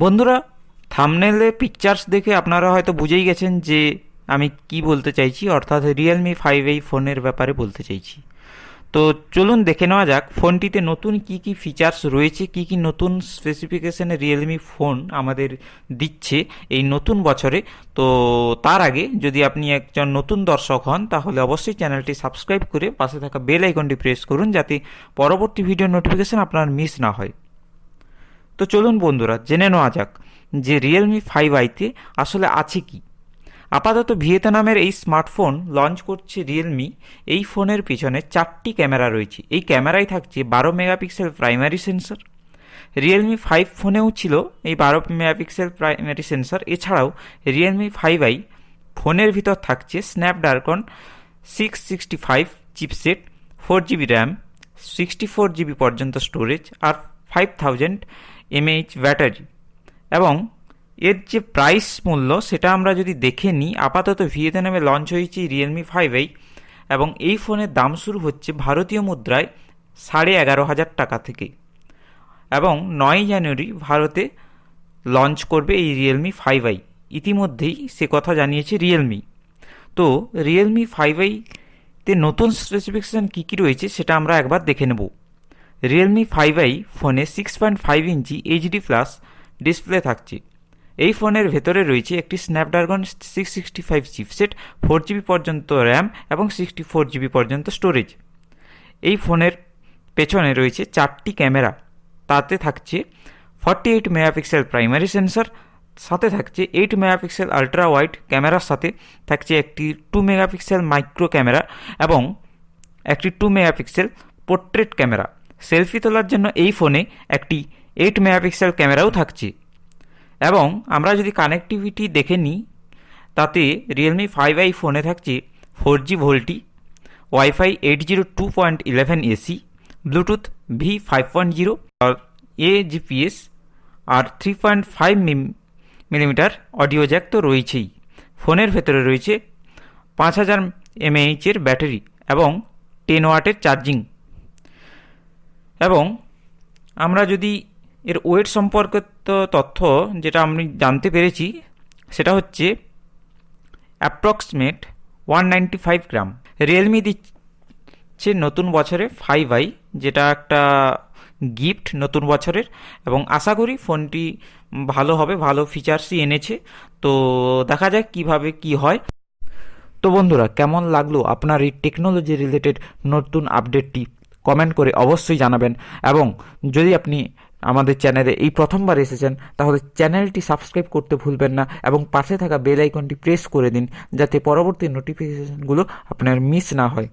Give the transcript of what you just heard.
বন্ধুরা, থাম্বনেলে পিকচার্স দেখে আপনারা হয়তো বুঝেই গেছেন যে আমি কি বলতে চাইছি, অর্থাৎ রিয়েলমি 5 এই ফোনের ব্যাপারে বলতে চাইছি। তো চলুন দেখে নেওয়া যাক ফোনটিতে নতুন কি কি ফিচার্স রয়েছে, কি কি নতুন স্পেসিফিকেশনে রিয়েলমি ফোন আমাদের দিচ্ছে এই নতুন বছরে। তো তার আগে যদি আপনি একজন নতুন দর্শক হন তাহলে অবশ্যই চ্যানেলটি সাবস্ক্রাইব করে পাশে থাকা বেল আইকনটি প্রেস করুন যাতে পরবর্তী ভিডিও নোটিফিকেশন আপনার মিস না হয়। তো চলুন বন্ধুরা জেনে নেওয়া যাক যে রিয়েলমি 5i-তে আসলে আছে কি। আপাতত ভিয়েতনামের এই স্মার্টফোন লঞ্চ করছে রিয়েলমি। এই ফোনের পিছনে 4টি ক্যামেরা রয়েছে। এই ক্যামেরায় থাকছে 12 মেগাপিক্সেল প্রাইমারি সেন্সর। রিয়েলমি 5 ফোনেও ছিল এই 12 মেগাপিক্সেল প্রাইমারি সেন্সর। এছাড়াও রিয়েলমি 5i ফোনের ভিতর থাকছে Snapdragon 665 chipset, 4GB RAM, 64GB পর্যন্ত স্টোরেজ আর 5000 mAh ব্যাটারি। এবং এর যে প্রাইস মূল্য সেটা আমরা যদি দেখে নিই, আপাতত ভিয়েতনামে লঞ্চ হয়েছে রিয়েলমি 5i এবং এই ফোনের দাম শুরু হচ্ছে ভারতীয় মুদ্রায় 11,500 টাকা থেকে। এবং 9 জানুয়ারি ভারতে লঞ্চ করবে এই রিয়েলমি 5i। ইতিমধ্যেই সে কথা জানিয়েছে রিয়েলমি। তো রিয়েলমি 5i-তে নতুন স্পেসিফিকেশান কী কী রয়েছে সেটা আমরা একবার দেখে নেব। রিয়েলমি 5i ফোনে 6.5 ইঞ্চি এইচডি প্লাস ডিসপ্লে থাকছে। এই ফোনের ভেতরে রয়েছে একটি স্ন্যাপড্রাগন 665 চিপসেট, 4GB পর্যন্ত র্যাম এবং 64GB পর্যন্ত স্টোরেজ। এই ফোনের পেছনে রয়েছে 4টি ক্যামেরা। তাতে থাকছে 48 মেগাপিক্সেল প্রাইমারি সেন্সর, সাথে থাকছে 8 মেগাপিক্সেল আলট্রা ওয়াইড ক্যামেরার সাথে থাকছে একটি 2 মেগাপিক্সেল মাইক্রো ক্যামেরা এবং একটি 2 মেগাপিক্সেল পোর্ট্রেট ক্যামেরা। সেলফি তোলার জন্য এই ফোনে একটি 8 মেগাপিক্সেল ক্যামেরাও থাকছে। এবং আমরা যদি কানেক্টিভিটি দেখে নিই, তাতে রিয়েলমি 5i ফোনে থাকছে 4G VoLTE, wifi 802.11 AC, Bluetooth V5.0 আর AGPS আর 3.5 মিলিমিটার অডিও জ্যাক তো রয়েছেই। ফোনের ভেতরে রয়েছে 5000 mAh-এর ব্যাটারি এবং 10 ওয়াটের চার্জিং। এবং আমরা যদি এর ওয়েট সম্পর্কিত তথ্য যেটা আমি জানতে পেরেছি সেটা হচ্ছে অ্যাপ্রক্সিমেট 195 গ্রাম। রিয়েলমি দিচ্ছে নতুন বছরে 5i, যেটা একটা গিফট নতুন বছরের, এবং আশা করি ফোনটি ভালো হবে, ভালো ফিচার্সই এনেছে। তো দেখা যাক কিভাবে কি হয়। তো বন্ধুরা, কেমন লাগলো আপনার এই টেকনোলজি রিলেটেড নতুন আপডেটটি কমেন্ট করে অবশ্যই জানাবেন। এবং যদি আপনি আমাদের চ্যানেলে এই প্রথমবার এসেছেন তাহলে চ্যানেলটি সাবস্ক্রাইব করতে ভুলবেন না এবং পাশে থাকা বেল আইকনটি প্রেস করে দিন যাতে পরবর্তী নোটিফিকেশনগুলো আপনার মিস না হয়।